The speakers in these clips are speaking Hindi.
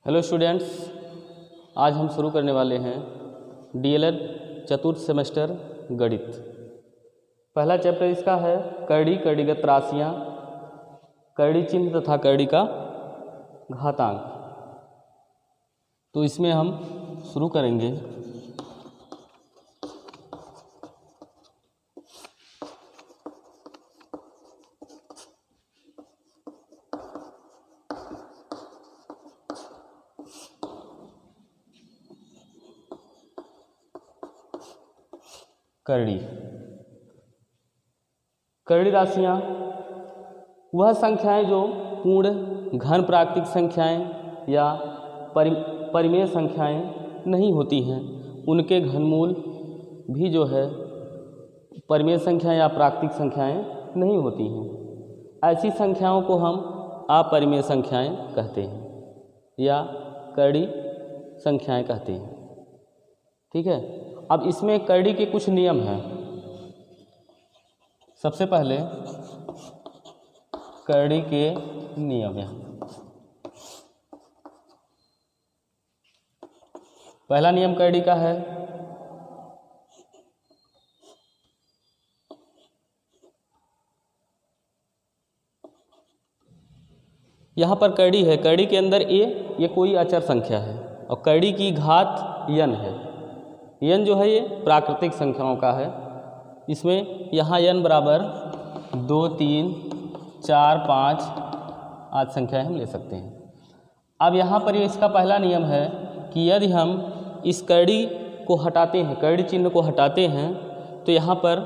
हेलो स्टूडेंट्स, आज हम शुरू करने वाले हैं डीएलएड चतुर्थ सेमेस्टर गणित। पहला चैप्टर इसका है करड़ी, करड़ीगत राशियाँ, करड़ी चिन्ह तथा करड़ी का घातांक। तो इसमें हम शुरू करेंगे। करड़ी करड़ी राशियाँ वह संख्याएं जो पूर्ण घन प्राकृतिक संख्याएं या परिमेय संख्याएं नहीं होती हैं, उनके घनमूल भी जो है परिमेय संख्याएं या प्राकृतिक संख्याएं नहीं होती हैं। ऐसी संख्याओं को हम अपरिमेय संख्याएं कहते हैं या करड़ी संख्याएं कहते हैं। ठीक है। अब इसमें करड़ी के कुछ नियम हैं। सबसे पहले करड़ी के नियम हैं। पहला नियम करड़ी का है यहाँ पर करड़ी है, करड़ी के अंदर ये कोई अचर संख्या है और करड़ी की घात यन है। यन जो है ये प्राकृतिक संख्याओं का है। इसमें यहाँ यन बराबर 2, 3, 4, 5 आदि संख्याएं हम ले सकते हैं। अब यहाँ पर इसका पहला नियम है कि यदि हम इस करड़ी को हटाते हैं, करड़ी चिन्ह को हटाते हैं, तो यहाँ पर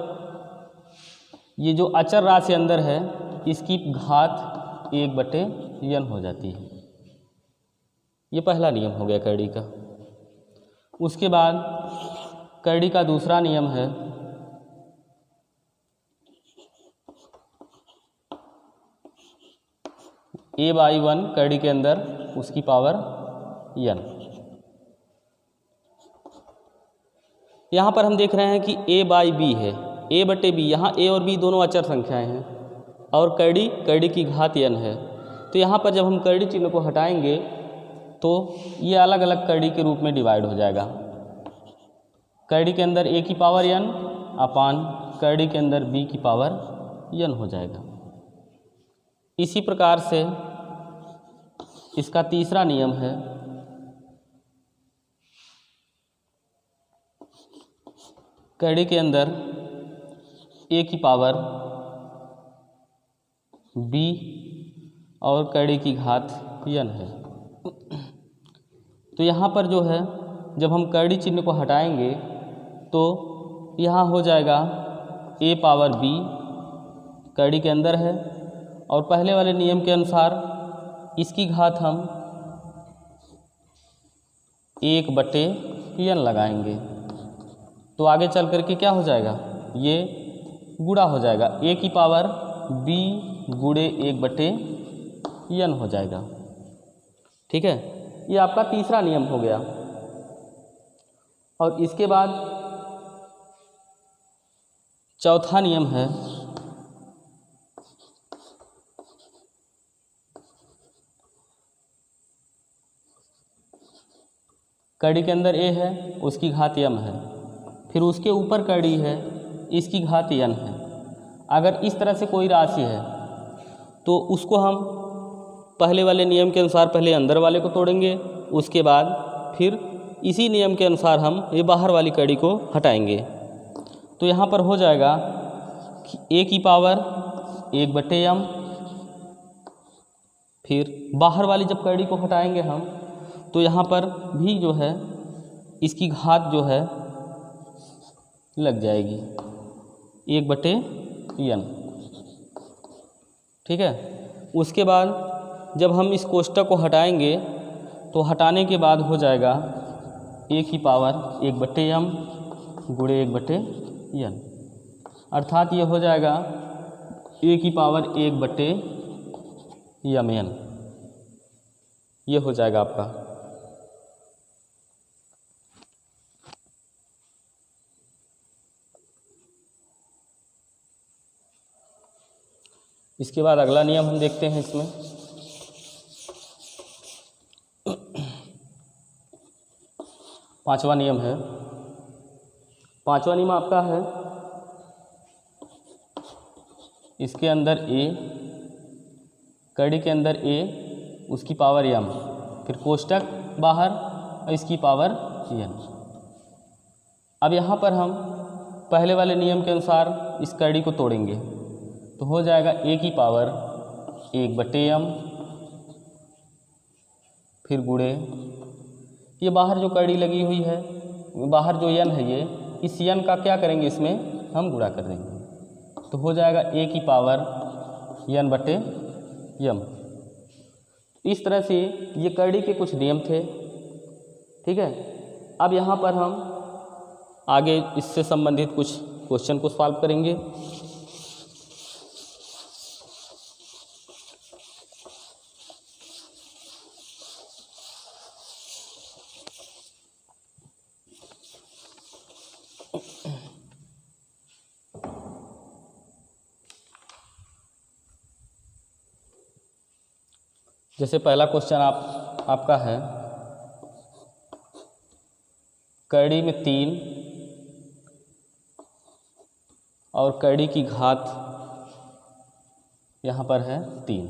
ये जो अचर राशि अंदर है इसकी घात 1/n हो जाती है। ये पहला नियम हो गया करड़ी का। उसके बाद करड़ी का दूसरा नियम है a/1 करड़ी के अंदर उसकी पावर n। यहाँ पर हम देख रहे हैं कि a/b है, a/b। यहाँ a और b दोनों अचर संख्याएं हैं और करड़ी की घात n है। तो यहाँ पर जब हम करड़ी चिन्ह को हटाएंगे तो ये अलग अलग करड़ी के रूप में डिवाइड हो जाएगा। करड़ी के अंदर a की पावर n अपान करड़ी के अंदर b की पावर n हो जाएगा। इसी प्रकार से इसका तीसरा नियम है करड़ी के अंदर a की पावर b और करड़ी की घात n है। तो यहाँ पर जो है जब हम करड़ी चिन्ह को हटाएंगे तो यहाँ हो जाएगा a/b करड़ी के अंदर है और पहले वाले नियम के अनुसार इसकी घात हम 1/n लगाएंगे। तो आगे चल कर के क्या हो जाएगा, ये गुणा हो जाएगा, a की पावर b गुणे 1/n हो जाएगा। ठीक है, ये आपका तीसरा नियम हो गया। और इसके बाद चौथा नियम है करड़ी के अंदर a है, उसकी घात m है, फिर उसके ऊपर करड़ी है, इसकी घात n है। अगर इस तरह से कोई राशि है तो उसको हम पहले वाले नियम के अनुसार पहले अंदर वाले को तोड़ेंगे, उसके बाद फिर इसी नियम के अनुसार हम ये बाहर वाली कड़ी को हटाएंगे। तो यहाँ पर हो जाएगा कि a की पावर 1/m, फिर बाहर वाली जब कड़ी को हटाएंगे हम तो यहाँ पर भी जो है इसकी घात जो है लग जाएगी 1/n। ठीक है। उसके बाद जब हम इस कोष्ठक को हटाएंगे तो हटाने के बाद हो जाएगा a की पावर 1/m गुणे 1/n, अर्थात ये हो जाएगा a की पावर 1/mn। ये हो जाएगा आपका। इसके बाद अगला नियम हम देखते हैं। इसमें पांचवा नियम है। पांचवा नियम आपका है, इसके अंदर ए, कड़ी के अंदर ए, उसकी पावर m, फिर कोष्टक बाहर और इसकी पावर n। अब यहाँ पर हम पहले वाले नियम के अनुसार इस कड़ी को तोड़ेंगे तो हो जाएगा a की पावर 1/m, फिर गुणे ये बाहर जो कड़ी लगी हुई है, बाहर जो n है ये, इस n का क्या करेंगे, इसमें हम गुणा कर देंगे तो हो जाएगा a की पावर n/m। इस तरह से ये कड़ी के कुछ नियम थे। ठीक है, अब यहाँ पर हम आगे इससे संबंधित कुछ क्वेश्चन को सॉल्व करेंगे। जैसे पहला क्वेश्चन आपका है, कड़ी में 3 और कड़ी की घात यहाँ पर है 3।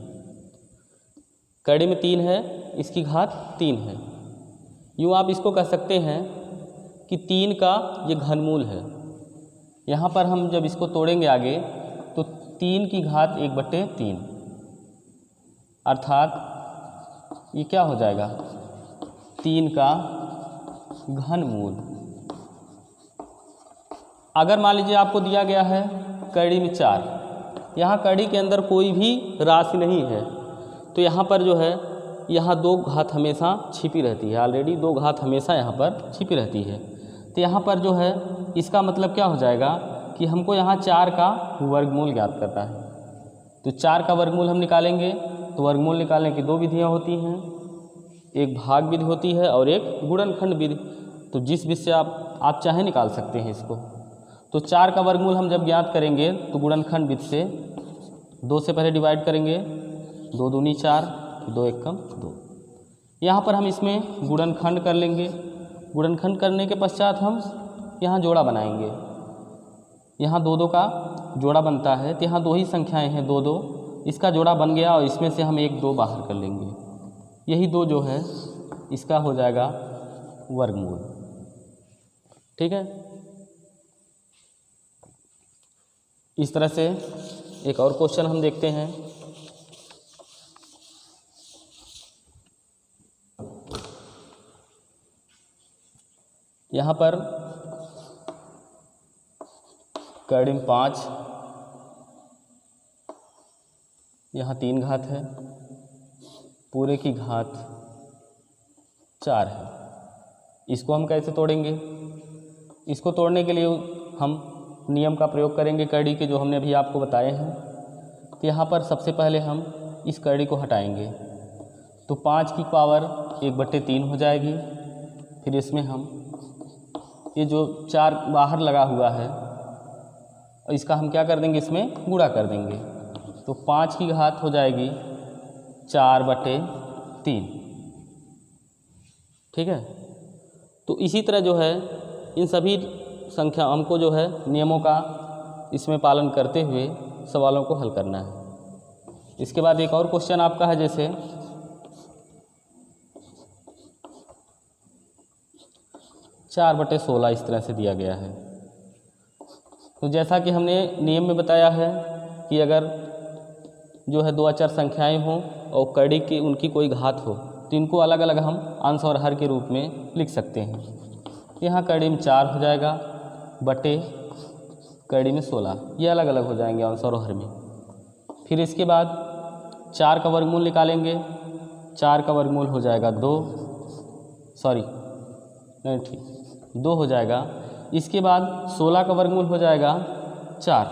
कड़ी में 3 है, इसकी घात 3 है। यूँ आप इसको कह सकते हैं कि 3 का ये घनमूल है। यहाँ पर हम जब इसको तोड़ेंगे आगे तो 3 की घात 1/3, अर्थात ये क्या हो जाएगा, 3 का घनमूल। अगर मान लीजिए आपको दिया गया है कड़ी में 4, यहाँ कड़ी के अंदर कोई भी राशि नहीं है तो यहाँ पर जो है, यहाँ 2 घात हमेशा छिपी रहती है। ऑलरेडी 2 घात हमेशा यहाँ पर छिपी रहती है। तो यहाँ पर जो है, इसका मतलब क्या हो जाएगा कि हमको यहाँ 4 का वर्गमूल ज्ञात करना है। तो 4 का वर्गमूल हम निकालेंगे तो वर्गमूल निकालने की 2 विधियाँ होती हैं, एक भाग विधि होती है और एक गुणनखंड विधि। तो जिस विधि से आप चाहे निकाल सकते हैं इसको। तो 4 का वर्गमूल हम जब ज्ञात करेंगे तो गुणनखंड विधि से 2 से पहले डिवाइड करेंगे, 2 दूनी 4, 2 एकम 2। यहाँ पर हम इसमें गुणनखंड कर लेंगे। गुणनखंड करने के पश्चात हम यहाँ जोड़ा बनाएंगे। यहाँ 2 का जोड़ा बनता है तो यहाँ 2 ही संख्याएँ हैं, 2 इसका जोड़ा बन गया और इसमें से हम 1 2 बाहर कर लेंगे। यही 2 जो है इसका हो जाएगा वर्गमूल। ठीक है, इस तरह से एक और क्वेश्चन हम देखते हैं। यहाँ पर कड़ी में 5, यहाँ 3 घात है, पूरे की घात 4 है। इसको हम कैसे तोड़ेंगे? इसको तोड़ने के लिए हम नियम का प्रयोग करेंगे कड़ी के, जो हमने अभी आपको बताए हैं। तो यहाँ पर सबसे पहले हम इस कड़ी को हटाएंगे तो 5 की पावर 1/3 हो जाएगी। फिर इसमें हम ये जो 4 बाहर लगा हुआ है इसका हम क्या कर देंगे, इसमें गुणा कर देंगे। तो 5 की घात हो जाएगी 4/3। ठीक है, तो इसी तरह जो है इन सभी संख्या हमको जो है नियमों का इसमें पालन करते हुए सवालों को हल करना है। इसके बाद एक और क्वेश्चन आपका है, जैसे 4/16 इस तरह से दिया गया है। तो जैसा कि हमने नियम में बताया है कि अगर जो है 2 अचर संख्याएं हों और कड़ी की उनकी कोई घात हो तो इनको अलग अलग हम अंश और हर के रूप में लिख सकते हैं। यहाँ कड़ी में 4 हो जाएगा बटे कड़ी में 16, ये अलग अलग हो जाएंगे अंश और हर में। फिर इसके बाद 4 का वर्गमूल निकालेंगे। 4 का वर्गमूल हो जाएगा 2 हो जाएगा। इसके बाद 16 का वर्गमूल हो जाएगा 4।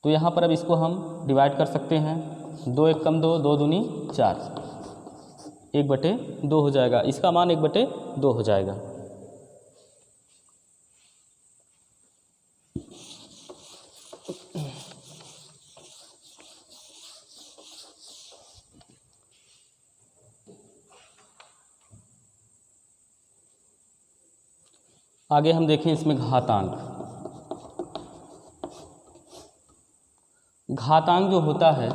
तो यहाँ पर अब इसको हम डिवाइड कर सकते हैं। 2 एकम 2, 2 दूनी 4, 1/2 हो जाएगा। इसका मान 1/2 हो जाएगा। आगे हम देखें इसमें घातांक। घातांक जो होता है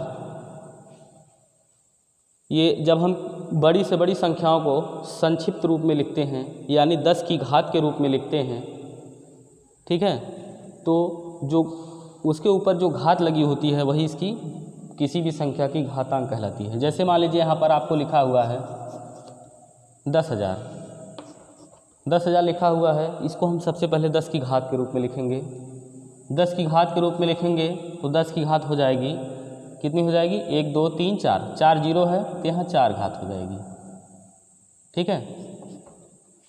ये जब हम बड़ी से बड़ी संख्याओं को संक्षिप्त रूप में लिखते हैं यानी 10 की घात के रूप में लिखते हैं, ठीक है, तो जो उसके ऊपर जो घात लगी होती है वही इसकी किसी भी संख्या की घातांक कहलाती है। जैसे मान लीजिए यहाँ पर आपको लिखा हुआ है 10,000, 10,000 लिखा हुआ है, इसको हम सबसे पहले 10 की घात के रूप में लिखेंगे। 10 की घात के रूप में लिखेंगे तो 10 की घात हो जाएगी, कितनी हो जाएगी, 1 2 3 4, 4 जीरो है तो यहाँ 4 घात हो जाएगी, ठीक है।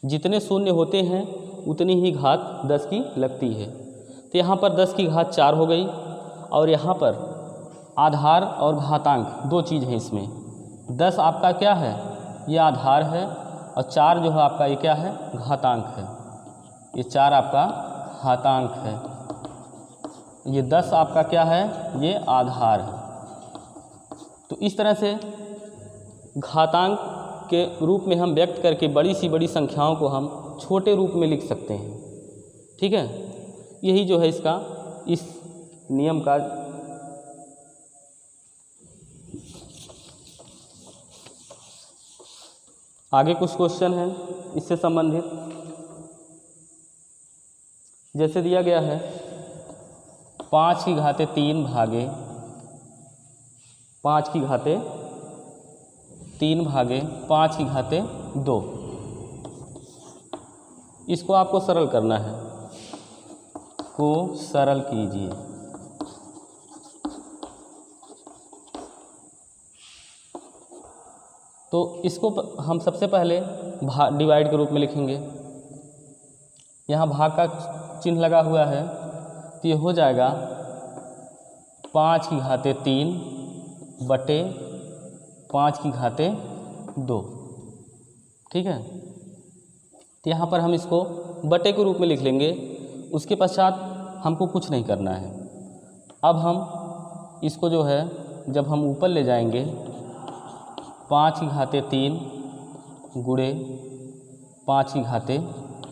जितने शून्य होते हैं उतनी ही घात 10 की लगती है। तो यहाँ पर 10 की घात 4 हो गई और यहाँ पर आधार और घातांक दो चीज़ हैं इसमें। 10 आपका क्या है, ये आधार है और 4 जो है आपका ये क्या है, घातांक है। ये 4 आपका घातांक है, ये 10 आपका क्या है, ये आधार है। तो इस तरह से घातांक के रूप में हम व्यक्त करके बड़ी सी बड़ी संख्याओं को हम छोटे रूप में लिख सकते हैं, ठीक है। यही जो है इसका इस नियम का आगे कुछ क्वेश्चन हैं इससे संबंधित। जैसे दिया गया है 5 की घाते 3 भागे 5 की घाते 3 भागे 5 की घाते 2, इसको आपको सरल करना है, को सरल कीजिए। तो इसको हम सबसे पहले डिवाइड के रूप में लिखेंगे। यहाँ भाग का चिन्ह लगा हुआ है तो ये हो जाएगा 5 की घाते 3 बटे 5 की घाते 2, ठीक है। तो यहाँ पर हम इसको बटे के रूप में लिख लेंगे। उसके पश्चात हमको कुछ नहीं करना है। अब हम इसको जो है जब हम ऊपर ले जाएंगे 5 की घाते 3 गुणे 5 की घाते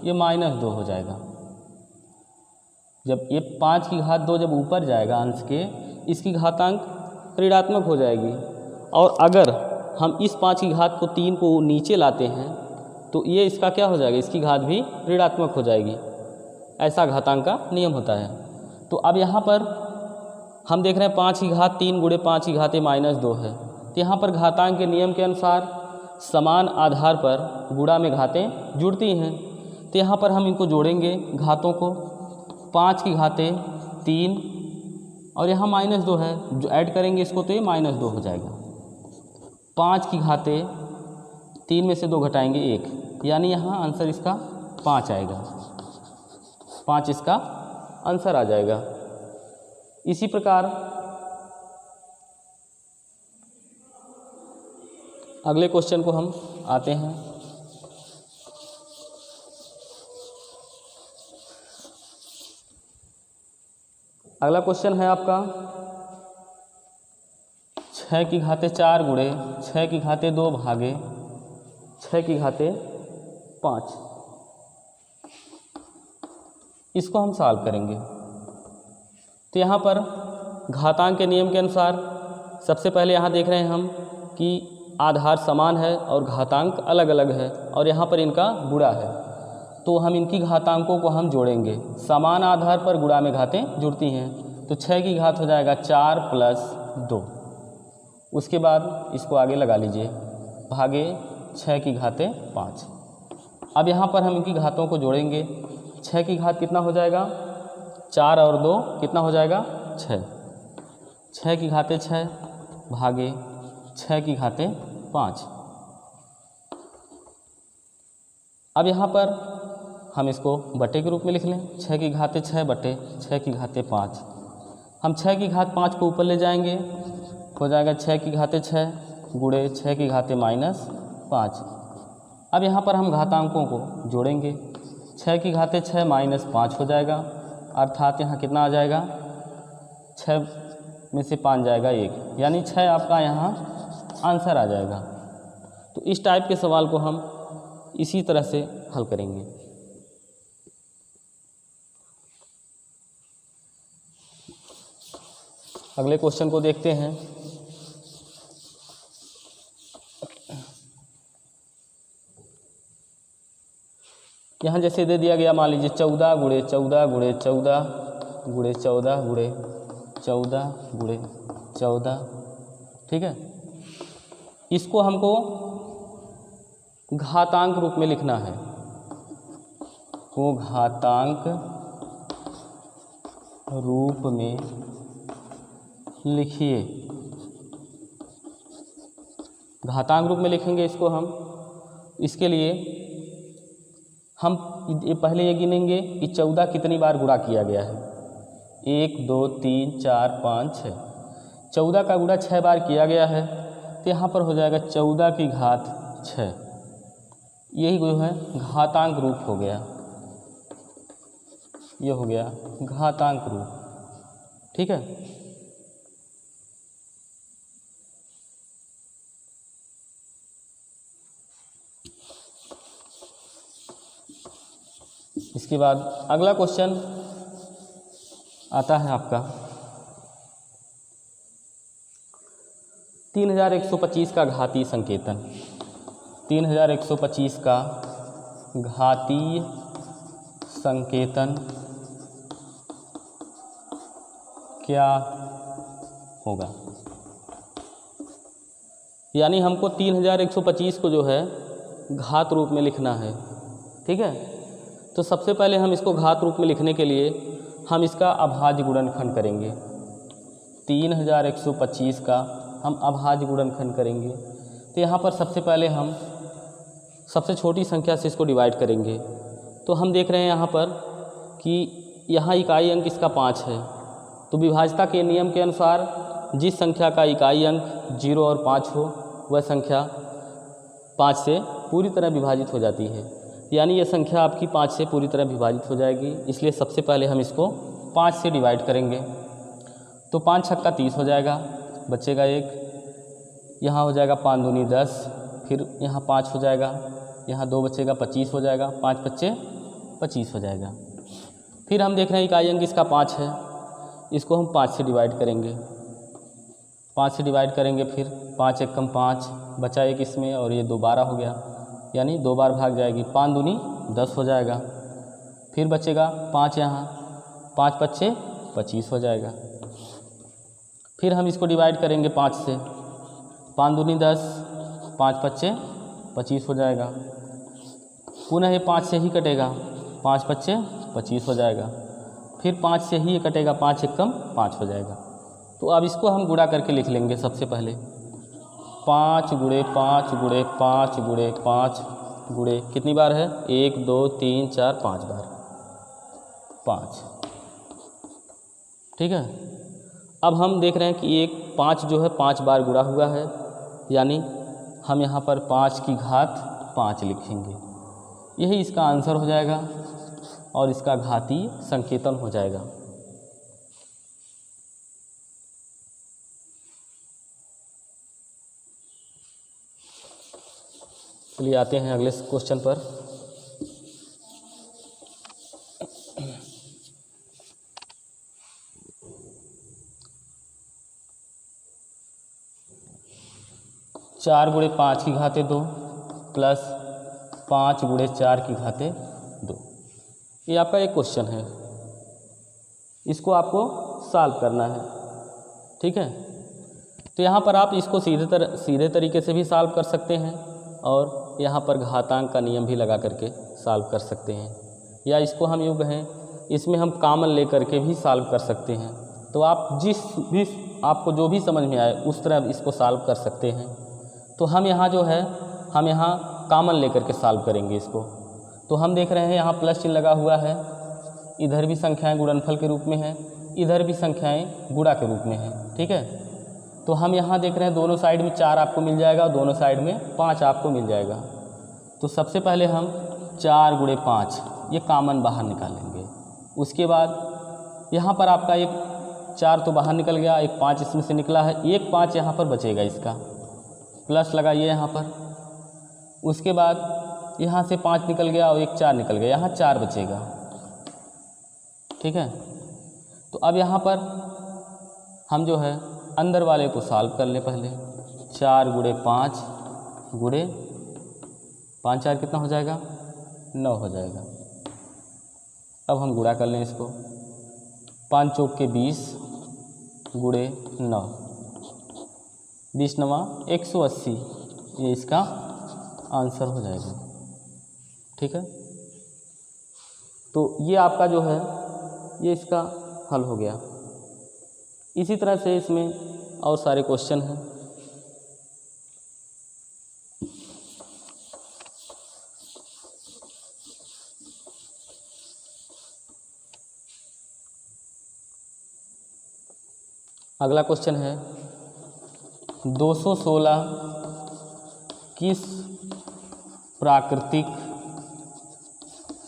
ये -2 हो जाएगा। जब ये 5 की घात 2 जब ऊपर जाएगा अंश के, इसकी घातांक ऋणात्मक हो जाएगी। और अगर हम इस 5 की घात को 3 को नीचे लाते हैं तो ये इसका क्या हो जाएगा, इसकी घात भी ऋणात्मक हो जाएगी। ऐसा घातांक का नियम होता है। तो अब यहाँ पर हम देख रहे हैं 5 की घात 3 गुणे 5 की घाते -2 है। तो यहाँ पर घातांक के नियम के अनुसार समान आधार पर गुणा में घातें जुड़ती हैं। तो यहाँ पर हम इनको जोड़ेंगे घातों को, 5 की घाते 3 और यहाँ -2 है, जो ऐड करेंगे इसको तो ये -2 हो जाएगा। 5 की घाते 3 में से 2 घटाएंगे 1, यानी यहाँ आंसर इसका 5 आएगा। 5 इसका आंसर आ जाएगा। इसी प्रकार अगले क्वेश्चन को हम आते हैं। अगला क्वेश्चन है आपका 6 की घाते 4 गुणे 6 की घाते 2 भागे 6 की घाते 5। इसको हम सॉल्व करेंगे। तो यहाँ पर घातांक के नियम के अनुसार सबसे पहले यहाँ देख रहे हैं हम कि आधार समान है और घातांक अलग अलग है और यहाँ पर इनका गुणा है। तो हम इनकी घातांकों को हम जोड़ेंगे। समान आधार पर गुणा में घातें जुड़ती हैं। तो 6 की घात हो जाएगा 4 + 2। उसके बाद इसको आगे लगा लीजिए, भागे 6 की घाते 5। अब यहाँ पर हम इनकी घातों को जोड़ेंगे। 6 की घात कितना हो जाएगा, 4 और 2 कितना हो जाएगा 6। 6 की घाते 6 भागे 6 की घाते 5। अब यहाँ पर हम इसको बटे के रूप में लिख लें। 6 की घाते 6 बटे 6 की घाते 5। हम 6 की घात 5 को ऊपर ले जाएंगे, हो जाएगा 6 की घाते 6 गुणे 6 की घाते -5। अब यहाँ पर हम घातांकों को जोड़ेंगे। 6 की घाते 6 -5 हो जाएगा, अर्थात यहाँ कितना आ जाएगा, 6 में से 5 जाएगा 1, यानी 6 आपका यहाँ आंसर आ जाएगा। तो इस टाइप के सवाल को हम इसी तरह से हल करेंगे। अगले क्वेश्चन को देखते हैं। यहाँ जैसे दे दिया गया, मान लीजिए 14 गुणे 14 गुणे 14 गुणे 14 गुणे 14 गुणे 14, ठीक है। इसको हमको घातांक रूप में लिखना है, को घातांक रूप में लिखिए। घातांक रूप में लिखेंगे इसको हम। इसके लिए हम पहले ये गिनेंगे कि 14 कितनी बार गुणा किया गया है। 1 2 3 4 5 6, 14 का गुणा 6 बार किया गया है, तो यहाँ पर हो जाएगा 14 की घात 6। यही जो है घातांक रूप हो गया, ये हो गया घातांक रूप, ठीक है। इसके बाद अगला क्वेश्चन आता है आपका 3125 का घातीय संकेतन। 3125 का घातीय संकेतन क्या होगा? यानी हमको 3125 को जो है घात रूप में लिखना है, ठीक है। तो सबसे पहले हम इसको घात रूप में लिखने के लिए हम इसका अभाज्य गुणनखंड करेंगे। 3125 का हम अभाज्य गुणनखंड करेंगे। तो यहाँ पर सबसे पहले हम सबसे छोटी संख्या से इसको डिवाइड करेंगे। तो हम देख रहे हैं यहाँ पर कि यहाँ इकाई अंक इसका 5 है, तो विभाज्यता के नियम के अनुसार जिस संख्या का इकाई अंक 0 और 5 हो वह संख्या 5 से पूरी तरह विभाजित हो जाती है। यानी ये संख्या आपकी 5 से पूरी तरह विभाजित हो जाएगी। इसलिए सबसे पहले हम इसको 5 से डिवाइड करेंगे। तो 5 छक्का 30 हो जाएगा, बचेगा 1, यहाँ हो जाएगा 5 दूनी 10, फिर यहाँ 5 हो जाएगा, यहाँ 2 बचेगा 25 हो जाएगा, 5 पच्चे 25 हो जाएगा। फिर हम देख रहे हैं इकाई अंक इसका 5 है, इसको हम 5 से डिवाइड करेंगे। 5 से डिवाइड करेंगे, फिर 5 एकम 5 बचा 1 इसमें, और ये 2 12 हो गया, यानी 2 बार भाग जाएगी, 5 दूनी 10 हो जाएगा। फिर बचेगा 5 यहाँ, 5 पच्चे 25 हो जाएगा। फिर हम इसको डिवाइड करेंगे 5 से, 5 दूनी 10, 5 पच्चे 25 हो जाएगा। पुनः ये 5 से ही कटेगा, 5 पच्चे 25 हो जाएगा। फिर 5 से ही ये कटेगा, 5 एकम 5 हो जाएगा। तो अब इसको हम गुणा करके लिख लेंगे। सबसे पहले 5 गुणे 5 गुणे 5 गुणे 5 गुणे कितनी बार है? 1 2 3 4 5 बार, 5, ठीक है। अब हम देख रहे हैं कि एक 5 जो है 5 बार गुणा हुआ है, यानी हम यहाँ पर 5 की घात 5 लिखेंगे। यही इसका आंसर हो जाएगा और इसका घातीय संकेतन हो जाएगा। चलिए आते हैं अगले क्वेश्चन पर। चार गुणे 5 की घाते 2 प्लस 5 गुणे 4 की घाते 2, ये आपका एक क्वेश्चन है। इसको आपको सॉल्व करना है, ठीक है। तो यहाँ पर आप इसको सीधे तरीके से भी सॉल्व कर सकते हैं, और यहाँ पर घातांक का नियम भी लगा करके सॉल्व कर सकते हैं, या इसको हम यूँ कहें इसमें हम कॉमन लेकर के भी सॉल्व कर सकते हैं। तो आप आपको जो भी समझ में आए उस तरह इसको सॉल्व कर सकते हैं। तो हम यहाँ जो है हम यहाँ कॉमन लेकर के सॉल्व करेंगे इसको। तो हम देख रहे हैं यहाँ प्लस चिन्ह लगा हुआ है, इधर भी संख्याएं गुणनफल के रूप में हैं, इधर भी संख्याएं गुणा के रूप में हैं, ठीक है। तो हम यहाँ देख रहे हैं दोनों साइड में 4 आपको मिल जाएगा और दोनों साइड में 5 आपको मिल जाएगा। तो सबसे पहले हम 4 गुणे 5 ये कॉमन बाहर निकालेंगे। उसके बाद यहाँ पर आपका एक 4 तो बाहर निकल गया, एक 5 इसमें से निकला है, एक 5 यहाँ पर बचेगा, इसका प्लस लगाइए यहाँ पर। उसके बाद यहाँ से 5 निकल गया और एक 4 निकल गया, यहाँ 4 बचेगा, ठीक है। तो अब यहाँ पर हम जो है अंदर वाले को सॉल्व कर लें पहले। 4 गुणे 5 गुणे 5 4 कितना हो जाएगा, 9 हो जाएगा। अब हम गुणा कर लें इसको। 5 चौक के 20 गुणे 9, 20 9 180, ये इसका आंसर हो जाएगा। ठीक है, तो ये आपका जो है ये इसका हल हो गया। इसी तरह से इसमें और सारे क्वेश्चन हैं। अगला क्वेश्चन है 216 किस प्राकृतिक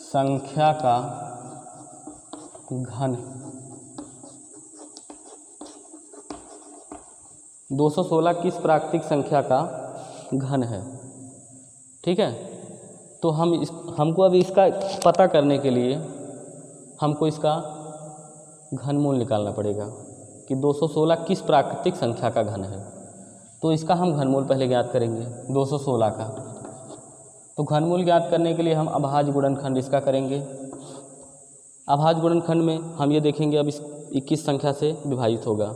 संख्या का घन है। 216 किस प्राकृतिक संख्या का घन है। ठीक है, तो हमको अब इसका पता करने के लिए हमको इसका घनमूल निकालना पड़ेगा कि 216 किस प्राकृतिक संख्या का घन है। तो इसका हम घनमूल पहले ज्ञात करेंगे 216 का। तो घनमूल ज्ञात करने के लिए हम अभाज्य गुणनखंड इसका करेंगे। अभाज्य गुणनखंड में हम ये देखेंगे अब इस 21 संख्या से विभाजित होगा।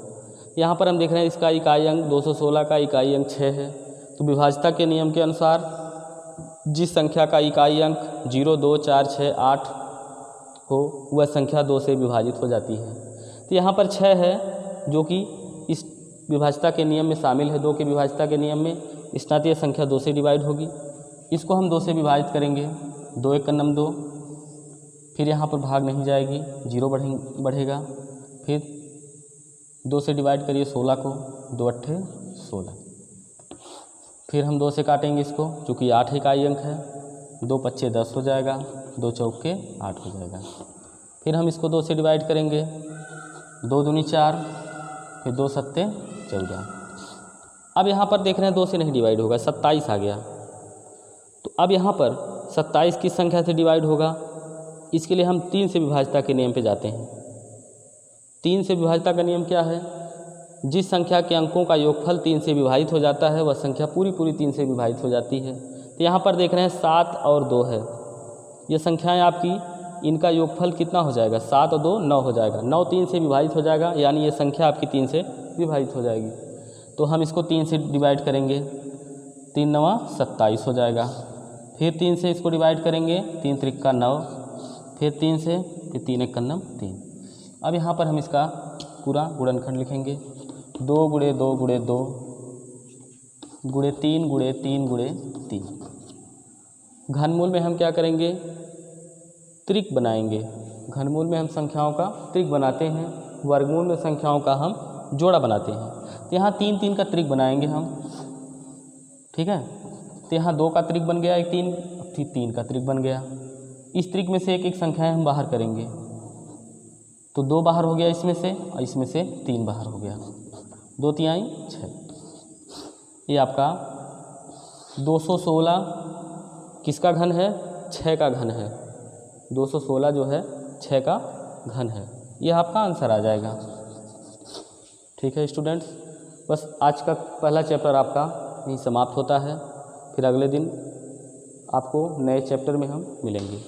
यहाँ पर हम देख रहे हैं इसका इकाई अंक 216 का इकाई अंक 6 है। तो विभाज्यता के नियम के अनुसार जिस संख्या का इकाई अंक 0 2 4 6 8 हो वह संख्या 2 से विभाजित हो जाती है। तो यहाँ पर 6 है जो कि इस विभाज्यता के नियम में शामिल है। 2 के विभाज्यता के नियम में इस नाते संख्या 2 से डिवाइड होगी। इसको हम 2 से विभाजित करेंगे। 2 1 का नम 2, फिर यहाँ पर भाग नहीं जाएगी, 0 बढ़ेगा। फिर 2 से डिवाइड करिए 16 को, 2 8 16। फिर हम 2 से काटेंगे इसको, चूँकि 8 इकाई अंक है। 2 5 10 हो जाएगा, 2 चौक के 8 हो जाएगा। फिर हम इसको 2 से डिवाइड करेंगे, 2 दूनी 4, फिर 2 7 14। अब यहाँ पर देख रहे हैं 2 से नहीं डिवाइड होगा, 27 आ गया। तो अब यहाँ पर 27 किस संख्या से डिवाइड होगा, इसके लिए हम 3 से विभाज्यता के नियम पे जाते हैं। 3 से विभाज्यता का नियम क्या है, जिस संख्या के अंकों का योगफल 3 से विभाजित हो जाता है वह संख्या पूरी 3 से विभाजित हो जाती है। तो यहाँ पर देख रहे हैं 7 और 2 है। ये संख्याएं आपकी, इनका योगफल कितना हो जाएगा, 7 और 2 9 हो जाएगा। 9 3 से विभाजित हो जाएगा, यानी ये संख्या आपकी 3 से विभाजित हो जाएगी। तो हम इसको 3 से डिवाइड करेंगे, 3 9 27 हो जाएगा। फिर 3 से इसको डिवाइड करेंगे, 3 3 का 9, फिर 3 से, फिर 3 1 का 3। अब यहाँ पर हम इसका पूरा गुणनखंड लिखेंगे। 2 गुणे 2 गुणे 2 गुणे 3 गुणे 3 गुणे 3। घनमूल में हम क्या करेंगे, त्रिक बनाएंगे। घनमूल में हम संख्याओं का त्रिक बनाते हैं, वर्गमूल में संख्याओं का हम जोड़ा बनाते हैं। तो यहाँ 3 3 का त्रिक बनाएंगे हम। ठीक है, तो यहाँ 2 का त्रिक बन गया, एक 3 का त्रिक बन गया। इस त्रिक में से एक एक संख्याएं हम बाहर करेंगे। तो 2 बाहर हो गया इसमें से, और इसमें से 3 बाहर हो गया। 2 3 6। ये आपका 216 किसका घन है, 6 का घन है। 216 जो है 6 का घन है। ये आपका आंसर आ जाएगा। ठीक है स्टूडेंट्स, बस आज का पहला चैप्टर आपका यहीं समाप्त होता है। फिर अगले दिन आपको नए चैप्टर में हम मिलेंगे।